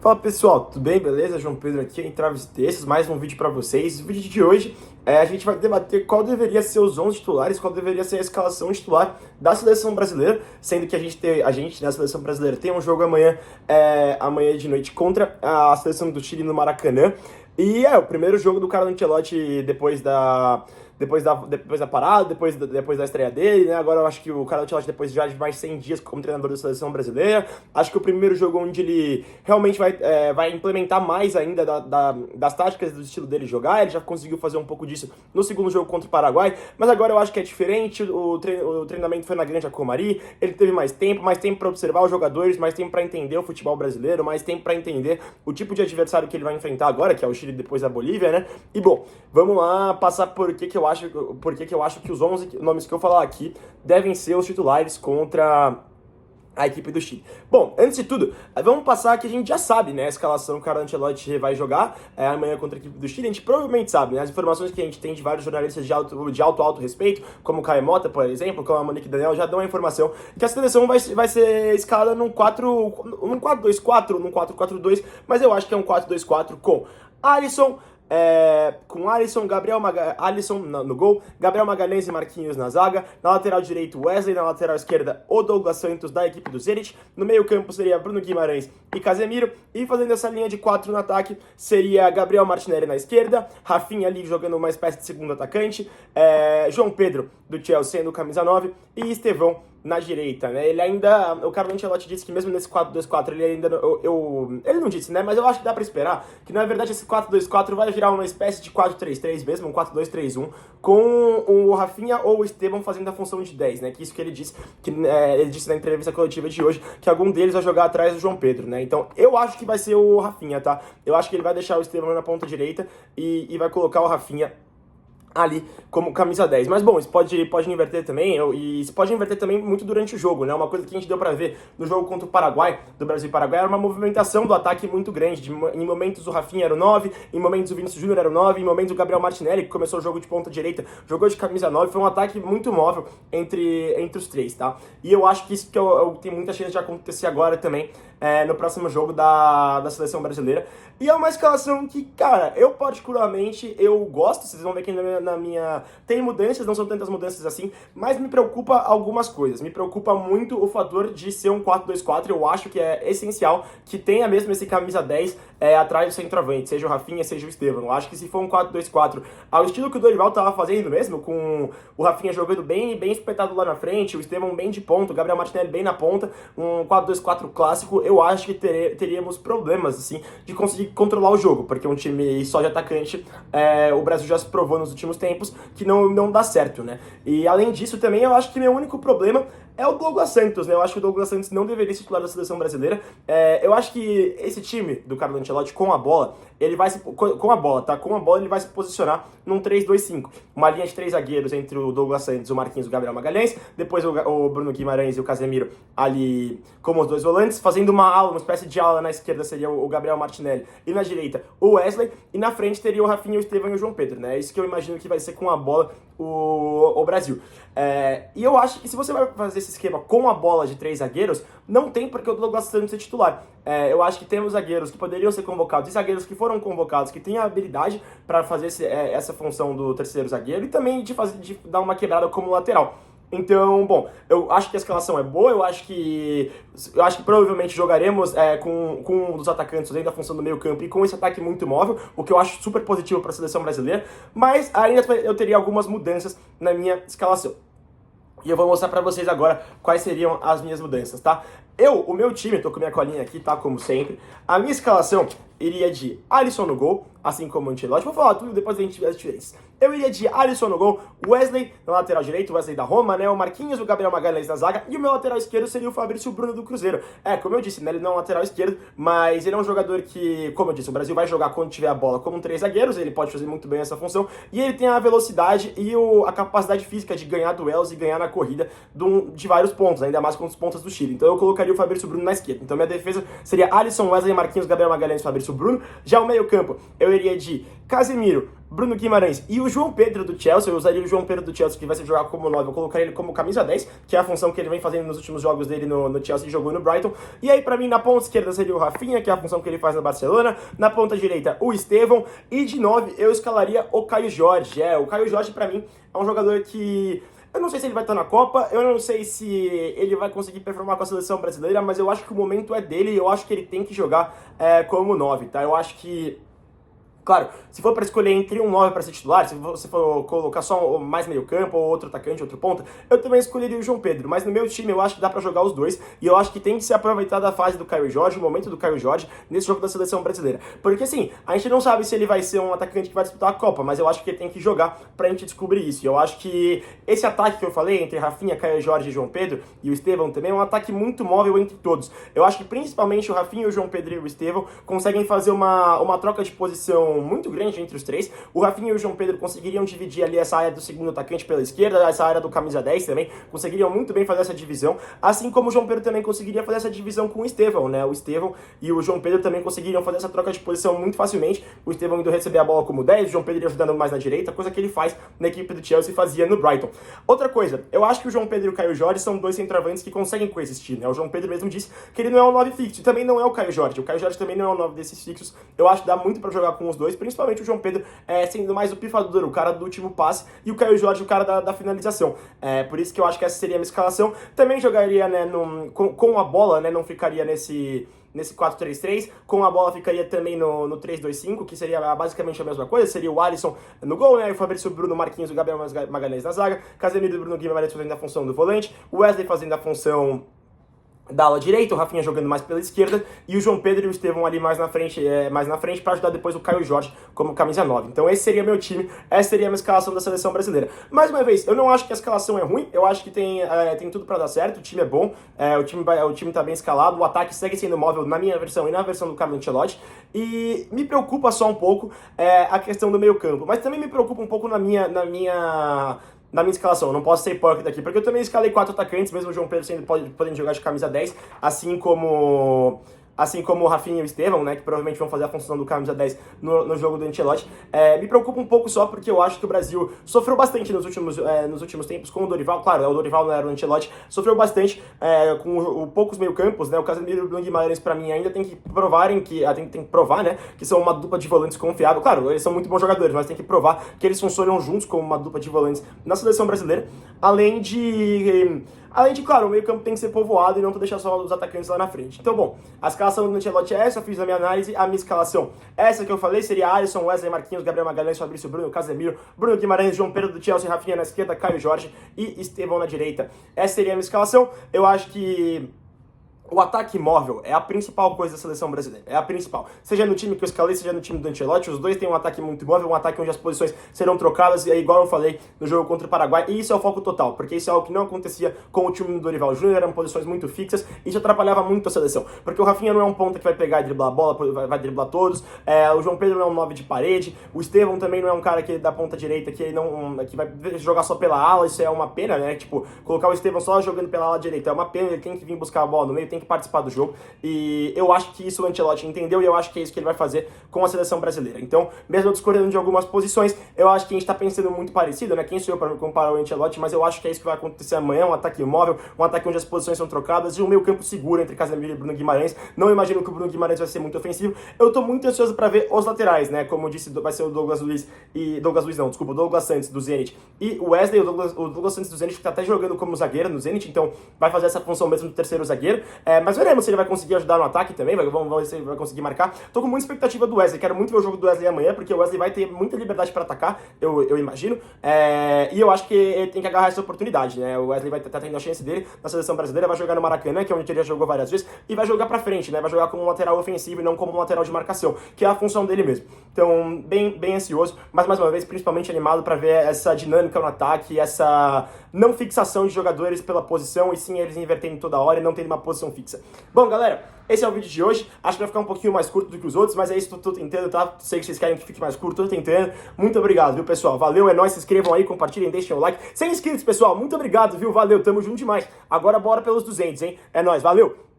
Fala pessoal, tudo bem? Beleza? João Pedro aqui, Entraves e Textos, mais um vídeo pra vocês. O vídeo de hoje a gente vai debater qual deveria ser os 11 titulares, qual deveria ser a escalação titular da seleção brasileira, sendo que a gente na seleção brasileira tem um jogo amanhã de noite contra a seleção do Chile no Maracanã. E é o primeiro jogo do Carlo Ancelotti depois da parada, depois da estreia dele, né? Agora eu acho que o Carlo Ancelotti, depois já de mais 100 dias como treinador da seleção brasileira, acho que o primeiro jogo onde ele realmente vai implementar mais ainda das táticas do estilo dele jogar. Ele já conseguiu fazer um pouco disso no segundo jogo contra o Paraguai, mas agora eu acho que é diferente. O treinamento foi na Granja Comari, ele teve mais tempo para observar os jogadores, mais tempo para entender o futebol brasileiro, mais tempo para entender o tipo de adversário que ele vai enfrentar agora, que é o Chile depois da Bolívia, né? E bom, vamos lá passar por que eu acho que os 11 nomes que eu falar aqui devem ser os titulares contra a equipe do Chile. Bom, antes de tudo, vamos passar que a gente já sabe, né, a escalação que o Carlo Ancelotti vai jogar amanhã contra a equipe do Chile. A gente provavelmente sabe, né, as informações que a gente tem de vários jornalistas de alto respeito, como o Caio Mota, por exemplo, como a Monique Daniel, já dão a informação que a seleção vai ser escalada num 4-2-4, num 4-4-2, mas eu acho que é um 4-2-4 com Alisson, Alisson no gol, Gabriel Magalhães e Marquinhos na zaga, na lateral direito Wesley, na lateral esquerda o Douglas Santos da equipe do Zenit, no meio campo seria Bruno Guimarães e Casemiro, e fazendo essa linha de 4 no ataque seria Gabriel Martinelli na esquerda, Rafinha ali jogando uma espécie de segundo atacante, João Pedro do Chelsea sendo camisa 9 e Estevão na direita, né? O Carlo Ancelotti disse que mesmo nesse 4-2-4 ele ainda ele não disse, né? Mas eu acho que dá pra esperar que na verdade esse 4-2-4 vai virar uma espécie de 4-3-3 mesmo, um 4-2-3-1, com o Rafinha ou o Estevão fazendo a função de 10, né? Que isso que ele disse, ele disse na entrevista coletiva de hoje, que algum deles vai jogar atrás do João Pedro, né? Então eu acho que vai ser o Rafinha, tá? Eu acho que ele vai deixar o Estevão na ponta direita e vai colocar o Rafinha ali como camisa 10. Mas bom, isso pode inverter também, e isso pode inverter também muito durante o jogo, né? Uma coisa que a gente deu pra ver no jogo contra o Paraguai, do Brasil e Paraguai, era uma movimentação do ataque muito grande. Em momentos o Rafinha era o 9, em momentos o Vinícius Júnior era o 9, em momentos o Gabriel Martinelli, que começou o jogo de ponta direita, jogou de camisa 9, foi um ataque muito móvel entre os três, tá? E eu acho que isso tem muita chance de acontecer agora também, no próximo jogo da seleção brasileira. E é uma escalação que, cara, eu particularmente, eu gosto, vocês vão ver que na minha... Tem mudanças, não são tantas mudanças assim, mas me preocupa algumas coisas. Me preocupa muito o fator de ser um 4-2-4, eu acho que é essencial que tenha mesmo esse camisa 10 atrás do centroavante, seja o Rafinha, seja o Estevão. Eu acho que se for um 4-2-4, ao estilo que o Dorival tava fazendo mesmo, com o Rafinha jogando bem espetado lá na frente, o Estevão bem de ponta, o Gabriel Martinelli bem na ponta, um 4-2-4 clássico, eu acho que teríamos problemas, assim, de conseguir controlar o jogo, porque um time só de atacante, o Brasil já se provou nos últimos tempos que não dá certo, né? E além disso também, eu acho que meu único problema é o Douglas Santos, né? Eu acho que o Douglas Santos não deveria ser titular da seleção brasileira. Eu acho que esse time do Carlo Ancelotti com a bola, ele vai com a bola ele vai se posicionar num 3-2-5. Uma linha de 3 zagueiros entre o Douglas Santos, o Marquinhos e o Gabriel Magalhães, depois o Bruno Guimarães e o Casemiro ali como os dois volantes, fazendo uma espécie de ala na esquerda seria o Gabriel Martinelli e na direita o Wesley, e na frente teria o Rafinha, o Estevão e o João Pedro, né? É isso que eu imagino que vai ser com a bola o Brasil. E eu acho que se você vai fazer esse esquema com a bola de 3 zagueiros, não tem porque o Douglas Santos ser titular. Eu acho que temos zagueiros que poderiam ser convocados e zagueiros que foram convocados, que têm a habilidade para fazer essa função do terceiro zagueiro e também de dar uma quebrada como lateral. Então, bom, eu acho que a escalação é boa, eu acho que provavelmente jogaremos com um dos atacantes dentro da função do meio campo e com esse ataque muito móvel, o que eu acho super positivo para a seleção brasileira, mas ainda eu teria algumas mudanças na minha escalação. E eu vou mostrar pra vocês agora quais seriam as minhas mudanças, tá? O meu time, tô com minha colinha aqui, tá? Como sempre. A minha escalação iria de Alisson no gol, assim como o Ancelotti. Vou falar tudo, depois a gente vê as diferenças. Eu iria de Alisson no gol, Wesley na lateral direito, o Wesley da Roma, né? O Marquinhos, o Gabriel Magalhães na zaga. E o meu lateral esquerdo seria o Fabrício Bruno do Cruzeiro. Como eu disse, né? Ele não é um lateral esquerdo, mas ele é um jogador que, como eu disse, o Brasil vai jogar quando tiver a bola como 3 zagueiros. Ele pode fazer muito bem essa função. E ele tem a velocidade e a capacidade física de ganhar duelos e ganhar na corrida de vários pontos, ainda mais com os pontas do Chile. Então eu colocaria o Fabrício Bruno na esquerda. Então minha defesa seria Alisson, Wesley, Marquinhos, Gabriel Magalhães, Fabrício Bruno. Já o meio campo, eu iria de Casemiro, Bruno Guimarães e o João Pedro do Chelsea. Eu usaria o João Pedro do Chelsea, que vai ser jogar como 9, eu colocaria ele como camisa 10, que é a função que ele vem fazendo nos últimos jogos dele no Chelsea e jogou no Brighton. E aí, pra mim, na ponta esquerda seria o Rafinha, que é a função que ele faz no Barcelona. Na ponta direita, o Estevão. E de 9, eu escalaria o Caio Jorge. O Caio Jorge, pra mim, é um jogador que... eu não sei se ele vai estar na Copa, eu não sei se ele vai conseguir performar com a seleção brasileira, mas eu acho que o momento é dele e eu acho que ele tem que jogar como 9, tá? Eu acho que... claro, se for para escolher entre um 9 para ser titular, se você for colocar só mais meio campo, ou outro atacante, outro ponta, eu também escolheria o João Pedro, mas no meu time eu acho que dá para jogar os dois, e eu acho que tem que se aproveitar da fase do Caio Jorge, o momento do Caio Jorge, nesse jogo da seleção brasileira. Porque assim, a gente não sabe se ele vai ser um atacante que vai disputar a Copa, mas eu acho que ele tem que jogar pra gente descobrir isso. E eu acho que esse ataque que eu falei, entre Rafinha, Caio Jorge e João Pedro, e o Estevão também, é um ataque muito móvel entre todos. Eu acho que principalmente o Rafinha, o João Pedro e o Estevão conseguem fazer uma troca de posição muito grande entre os três. O Rafinha e o João Pedro conseguiriam dividir ali essa área do segundo atacante pela esquerda, essa área do camisa 10 também, conseguiriam muito bem fazer essa divisão, assim como o João Pedro também conseguiria fazer essa divisão com o Estevão, né? O Estevão e o João Pedro também conseguiriam fazer essa troca de posição muito facilmente, o Estevão indo receber a bola como 10, o João Pedro ajudando mais na direita, coisa que ele faz na equipe do Chelsea e fazia no Brighton. Outra coisa, eu acho que o João Pedro e o Caio Jorge são dois centroavantes que conseguem coexistir, né? O João Pedro mesmo disse que ele não é um 9 fixo, e também não é o Caio Jorge também não é um 9 desses fixos. Eu acho que dá muito pra jogar com os dois, principalmente o João Pedro sendo mais o pifador, o cara do último passe, e o Caio Jorge o cara da finalização. Por isso que eu acho que essa seria a minha escalação. Também jogaria, né, com a bola, né, não ficaria nesse 4-3-3, com a bola ficaria também no 3-2-5, que seria basicamente a mesma coisa, seria o Alisson no gol, né, o Fabrício, Bruno, Marquinhos, o Gabriel Magalhães na zaga, Casemiro e Bruno Guimarães fazendo a função do volante, o Wesley fazendo a função da ala direita, o Rafinha jogando mais pela esquerda, e o João Pedro e o Estevão ali mais na frente para ajudar depois o Caio Jorge como camisa 9. Então esse seria meu time, essa seria a minha escalação da seleção brasileira. Mais uma vez, eu não acho que a escalação é ruim, eu acho que tem tudo para dar certo, o time é bom, o time tá bem escalado, o ataque segue sendo móvel na minha versão e na versão do Carlo Ancelotti, e me preocupa só um pouco a questão do meio campo, mas também me preocupa um pouco na minha escalação, eu não posso ser hipócrita aqui, porque eu também escalei 4 atacantes, mesmo o João Pedro podendo jogar de camisa 10, assim como o Rafinha e o Estevão, né, que provavelmente vão fazer a função do camisa 10 no jogo do Ancelotti. Me preocupa um pouco só porque eu acho que o Brasil sofreu bastante nos últimos tempos com o Dorival. Claro, o Dorival não era o Ancelotti, sofreu bastante com poucos meio-campos, né? O Casemiro e o Bruno Guimarães, pra mim, ainda tem que provarem tem que provar, né, que são uma dupla de volantes confiável. Claro, eles são muito bons jogadores, mas tem que provar que eles funcionam juntos como uma dupla de volantes na seleção brasileira, além de, claro, o meio-campo tem que ser povoado e não deixar só os atacantes lá na frente. Então, bom, a escalação do Ancelotti é essa, eu fiz a minha análise, a minha escalação, essa que eu falei, seria Alisson, Wesley, Marquinhos, Gabriel Magalhães, Fabrício, Bruno, Casemiro, Bruno Guimarães, João Pedro do Chelsea, Rafinha na esquerda, Caio Jorge e Estevão na direita. Essa seria a minha escalação. Eu acho que o ataque móvel é a principal coisa da seleção brasileira, é a principal. Seja no time que eu escalei, seja no time do Ancelotti, os dois têm um ataque muito móvel, um ataque onde as posições serão trocadas, e é igual eu falei no jogo contra o Paraguai, e isso é o foco total, porque isso é algo que não acontecia com o time do Dorival Júnior, eram posições muito fixas, e isso atrapalhava muito a seleção, porque o Rafinha não é um ponta que vai pegar e driblar a bola, vai driblar todos, o João Pedro não é um 9 de parede, o Estevão também não é um cara que da ponta direita, que vai jogar só pela ala, isso é uma pena, né, tipo, colocar o Estevão só jogando pela ala direita é uma pena, ele tem que vir buscar a bola no meio, tem que participar do jogo. E eu acho que isso o Ancelotti entendeu e eu acho que é isso que ele vai fazer com a seleção brasileira. Então, mesmo discordando de algumas posições, eu acho que a gente tá pensando muito parecido, né? Quem sou eu para comparar o Ancelotti, mas eu acho que é isso que vai acontecer amanhã, um ataque móvel, um ataque onde as posições são trocadas e um meio campo seguro entre Casemiro e Bruno Guimarães. Não imagino que o Bruno Guimarães vai ser muito ofensivo. Eu tô muito ansioso para ver os laterais, né? Como eu disse, vai ser o Douglas Santos do Zenit e o Wesley, o Douglas Santos do Zenit que tá até jogando como zagueiro no Zenit, então vai fazer essa função mesmo do terceiro zagueiro. Mas veremos se ele vai conseguir ajudar no ataque também, vamos ver se ele vai conseguir marcar. Tô com muita expectativa do Wesley, quero muito ver o jogo do Wesley amanhã, porque o Wesley vai ter muita liberdade para atacar, eu imagino, e eu acho que ele tem que agarrar essa oportunidade, né? O Wesley vai estar tendo a chance dele na seleção brasileira, vai jogar no Maracanã, que é onde ele já jogou várias vezes, e vai jogar pra frente, né? Vai jogar como um lateral ofensivo e não como um lateral de marcação, que é a função dele mesmo. Então, bem ansioso, mas mais uma vez, principalmente animado para ver essa dinâmica no ataque, essa não fixação de jogadores pela posição, e sim eles invertendo toda hora e não tendo uma posição fixa. Bom, galera, esse é o vídeo de hoje. Acho que vai ficar um pouquinho mais curto do que os outros, mas é isso que eu tô tentando, tá? Sei que vocês querem que fique mais curto, tô tentando. Muito obrigado, viu, pessoal? Valeu, é nóis, se inscrevam aí, compartilhem, deixem o like. 100 inscritos, pessoal, muito obrigado, viu? Valeu, tamo junto demais. Agora bora pelos 200, hein? É nóis, valeu!